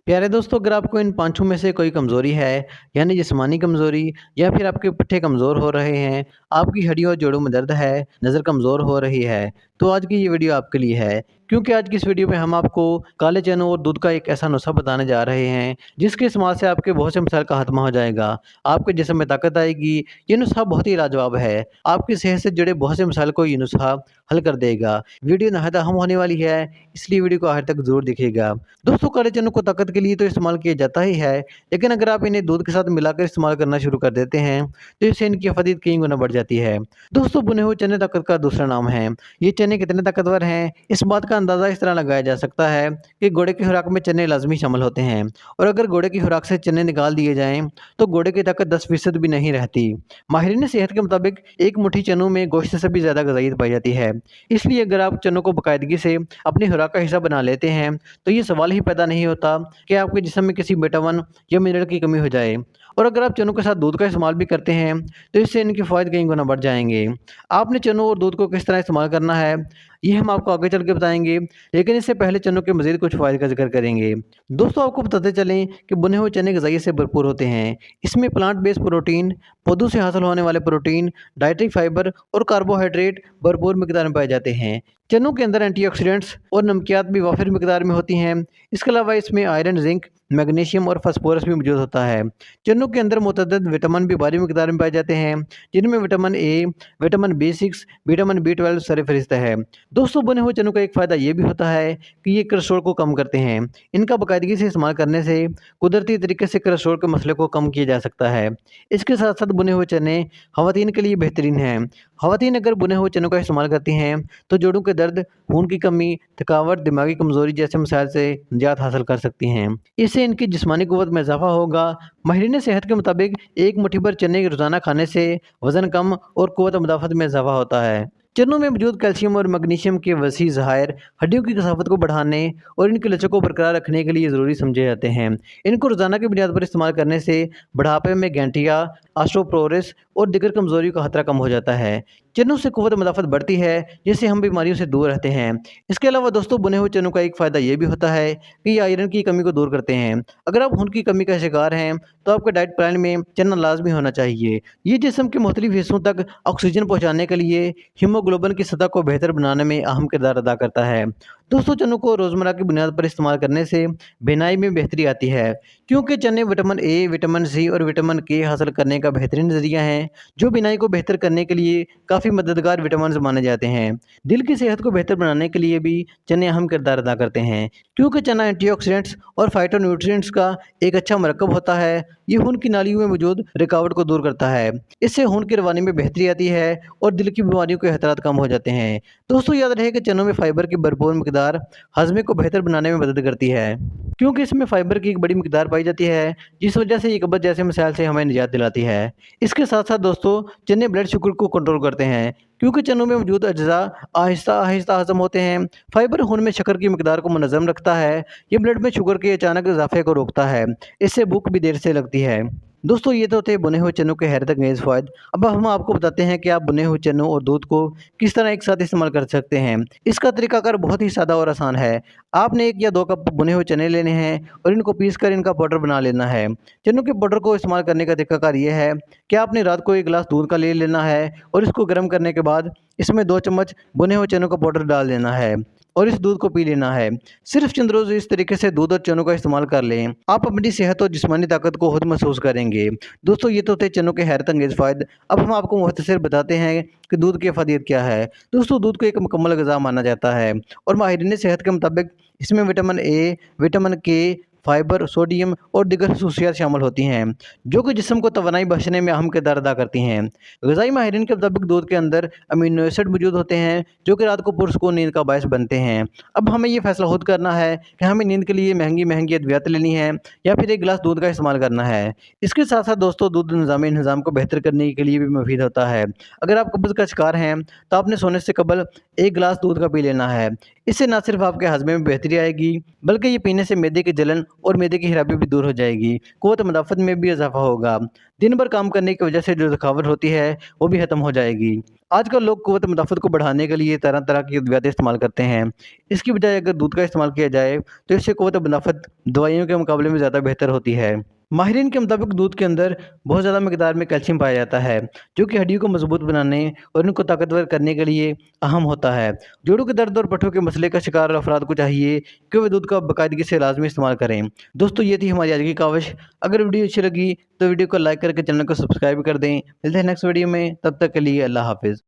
प्यारे दोस्तों, अगर आपको इन पाँचों में से कोई कमज़ोरी है, यानी जिस्मानी कमज़ोरी या फिर आपके पुट्ठे कमज़ोर हो रहे हैं, आपकी हड्डियों और जोड़ों में दर्द है, नज़र कमज़ोर हो रही है, तो आज की ये वीडियो आपके लिए है। क्योंकि आज की इस वीडियो में हम आपको काले चनों और दूध का एक ऐसा नुस्खा बताने जा रहे हैं, जिसके इस्तेमाल से आपके बहुत से मसाइल का खात्मा हो जाएगा। आपके जिस्म में ताकत आएगी। ये नुस्खा बहुत ही लाजवाब है। आपकी सेहत से जुड़े बहुत से मसाइल को ये नुस्खा हल कर देगा। वीडियो नहायत अहम होने वाली है, इसलिए वीडियो को आखिर तक ज़रूर देखिएगा। दोस्तों, काले चनों को ताकत के लिए तो इस्तेमाल किया जाता ही है, लेकिन अगर आप इन्हें दूध के साथ मिलाकर इस्तेमाल करना शुरू कर देते हैं, तो इससे इनकी अफादियत कई गुना बढ़ जाती है। दोस्तों, भुने हुए चने ताकत का दूसरा नाम है। ये चने कितने ताकतवर हैं, इस बात का अंदाज़ा इस तरह लगाया जा सकता है कि घोड़े की खुराक में चने लाजमी शामिल होते हैं, और अगर घोड़े की खुराक से चने निकाल दिए जाएँ, तो घोड़े की ताकत 10% भी नहीं रहती। माहिरीन सेहत के मुताबिक एक मुट्ठी चनों में गोश्त से भी ज़्यादा ग़िज़ाइयत पाई जाती है। इसलिए अगर आप चनों को बाकायदगी से अपनी खुराक का हिस्सा बना लेते हैं, तो ये सवाल ही पैदा नहीं होता कि आपके जिस्म में किसी विटामिन या मिनरल की कमी हो जाए। और अगर आप चनों के साथ दूध का इस्तेमाल भी करते हैं, तो इससे इनके फ़ायदे कई गुना बढ़ जाएँगे। आपने चनों और दूध को किस तरह इस्तेमाल करना है, ये हम आपको आगे चल के बताएँगे, लेकिन इससे पहले चनों के मज़ीद कुछ फ़ायदे का ज़िक्र करेंगे। दोस्तों, आपको बताते चलें कि भुने हुए चने ग़िज़ाइयत से भरपूर होते हैं। इसमें प्लांट बेस्ड प्रोटीन, पौधों से हासिल होने वाले प्रोटीन, डाइटरी फाइबर और कार्बोहाइड्रेट भरपूर मिक़दार में पाए जाते हैं। चनों के अंदर एंटीऑक्सीडेंट्स और नमकियात भी वाफिर मिक़दार में होती हैं। इसके अलावा इसमें आयरन, ज़िंक, मैग्नीशियम और फास्फोरस भी मौजूद होता है। चनों के अंदर मुतअद्दिद विटामिन भी भारी मिक़दार में पाए जाते हैं, जिनमें vitamin A, vitamin B6, vitamin B12 सरफ़हरिस्त है। दोस्तों, भुने हुए चनों का एक फ़ायदा ये भी होता है कि ये कोलेस्ट्रॉल को कम करते हैं। इनका बाकायदगी से इस्तेमाल करने से कुदरती तरीके से कोलेस्ट्रॉल के मसले को कम किया जा सकता है। इसके साथ-साथ भुने हुए चने ख़वातीन के लिए बेहतरीन हैं। ख़वातीन अगर भुने हुए चनों का इस्तेमाल करती हैं, तो जोड़ों के दर्द, खून की कमी, थकावट, दिमागी कमज़ोरी जैसे मसाइल से निजात हासिल कर सकती हैं। इससे इनकी जिस्मानी क़ुव्वत में इज़ाफ़ा होगा। माहिरीन सेहत के मुताबिक एक मुट्ठी भर चने रोज़ाना खाने से वज़न कम और क़ुव्वत मुदाफ़अत में इज़ाफ़ा होता है। चनों में मौजूद कैल्शियम और मैग्नीशियम के वसीह ज़खायर हड्डियों की कसाफ़त को बढ़ाने और इनकी लचक को बरकरार रखने के लिए ज़रूरी समझे जाते हैं। इनको रोज़ाना की बुनियाद पर इस्तेमाल करने से बुढ़ापे में गैंटिया, ऑस्टियोपोरोसिस और दीगर कमज़ोरियों का खतरा कम हो जाता है। चनों से क़ुव्वत मुदाफ़अत बढ़ती है, जिससे हम बीमारियों से दूर रहते हैं। इसके अलावा दोस्तों, भुने हुए चनों का एक फ़ायदा ये भी होता है कि ये आयरन की कमी को दूर करते हैं। अगर आप खून की कमी का शिकार हैं, तो आपके डाइट प्लान में चना लाज़मी होना चाहिए। ये जिस्म के मुख्तलिफ़ हिस्सों तक ऑक्सीजन पहुँचाने के लिए हीमोग्लोबिन की सतह को बेहतर बनाने में अहम किरदार अदा करता है। दोस्तों, चनों को रोज़मर्रा की बुनियाद पर इस्तेमाल करने से बीनाई में बेहतरी आती है, क्योंकि चने विटामिन ए, विटामिन सी और विटामिन के हासिल करने का बेहतरीन ज़रिया हैं, जो बीनाई को बेहतर करने के लिए काफ़ी मददगार विटामिन्स माने जाते हैं। दिल की सेहत को बेहतर बनाने के लिए भी चने अहम किरदार अदा करते हैं, क्योंकि चना एंटीऑक्सीडेंट्स और फाइटोन्यूट्रिएंट्स का एक अच्छा मरकब होता है। ये खून की नालियों में मौजूद रुकावट को दूर करता है। इससे खून की रवानी में बेहतरी आती है और दिल की बीमारियों के खतरात कम हो जाते हैं। दोस्तों, याद रहे कि चनों में फाइबर की भरपूर मिक़दार हज़मे को बेहतर बनाने में मदद करती है, क्योंकि इसमें फाइबर की एक बड़ी मिक़दार पाई जाती है, जिस वजह से ये कब्ज़ जैसे मसाइल से हमें निजात दिलाती है। इसके साथ-साथ दोस्तों, चने ब्लड शुगर को कंट्रोल करते हैं, क्योंकि चनों में मौजूद अज्ज़ा आहिस्ता-आहिस्ता हज़म होते हैं। फाइबर खून में शक्कर की मिक़दार को मुनज़्ज़म रखता है। ये ब्लड में शुगर के अचानक इज़ाफ़े को रोकता है। इससे भूख भी देर से लगती है। दोस्तों, ये तो थे भुने हुए चनों के हैरत अंगेज़ फ़ायदे। अब हम आपको बताते हैं कि आप भुने हुए चनों और दूध को किस तरह एक साथ इस्तेमाल कर सकते हैं। इसका तरीकाकार बहुत ही सादा और आसान है। आपने 1 या 2 कप भुने हुए चने लेने हैं और इनको पीस कर इनका पाउडर बना लेना है। चनों के पाउडर को इस्तेमाल करने का तरीकाकार ये है कि आपने रात को 1 गिलास दूध का ले लेना है और इसको गर्म करने के बाद इसमें 2 चम्मच भुने हुए चनों का पाउडर डाल देना है और इस दूध को पी लेना है। सिर्फ चंद रोज़ इस तरीके से दूध और चनों का इस्तेमाल कर लें। आप अपनी सेहत और जिस्मानी ताकत को खुद महसूस करेंगे। दोस्तों, ये तो थे चनों के हैरत अंगेज़ फ़ायदे। अब हम आपको मुख्तसर बताते हैं कि दूध की अफादियत क्या है। दोस्तों, दूध को एक मुकम्मल ग़िज़ा माना जाता है और माहिरीन सेहत के मुताबिक इसमें विटामिन ए, विटामिन के, फाइबर, सोडियम और दीगर खसूसियात शामिल होती हैं, जो कि जिस्म को तवानाई बख्शने में अहम किरदार अदा करती हैं। ग़िज़ाई माहिरीन के मुताबिक दूध के अंदर अमीनो एसिड मौजूद होते हैं, जो कि रात को पुरसुकून नींद का बायस बनते हैं। अब हमें ये फ़ैसला खुद करना है कि हमें नींद के लिए महंगी-महंगी अद्वियात लेनी है या फिर 1 गिलास दूध का इस्तेमाल करना है। इसके साथ-साथ दोस्तों, दूध निज़ाम को बेहतर करने के लिए भी मुफीद होता है। अगर आप कब्ज़ का शिकार हैं, तो आपने सोने से कबल 1 गिलास दूध का पी लेना है। इससे न सिर्फ आपके हज़मे में बेहतरी आएगी, बल्कि ये पीने से मैदे की जलन और मैदे की खराबी भी दूर हो जाएगी। क़ुव्वत मुदाफ़त में भी इज़ाफ़ा होगा। दिन भर काम करने की वजह से जो थकावट होती है वो भी ख़त्म हो जाएगी। आजकल लोग क़ुव्वत मुदाफ़त को बढ़ाने के लिए तरह-तरह की अद्वियातें इस्तेमाल करते हैं। इसकी बजाय अगर दूध का इस्तेमाल किया जाए तो इससे क़ुव्वत मुदाफ़त दवाइयों के मुकाबले में ज़्यादा बेहतर होती है। माहिरीन के मुताबिक दूध के अंदर बहुत ज़्यादा मिक़दार में कैल्शियम पाया जाता है, जो कि हड्डियों को मज़बूत बनाने और इनको ताकतवर करने के लिए अहम होता है। जोड़ों के दर्द और पट्ठों के मसले का शिकार अफ़राद को चाहिए कि वे दूध का बाकायदगी से लाज़मी इस्तेमाल करें। दोस्तों, ये थी हमारी आज की काविश। अगर वीडियो अच्छी लगी तो वीडियो को लाइक करके चैनल को सब्सक्राइब कर दें। मिलते हैं नेक्स्ट वीडियो में, तब तक के लिए अल्लाह हाफ़िज़।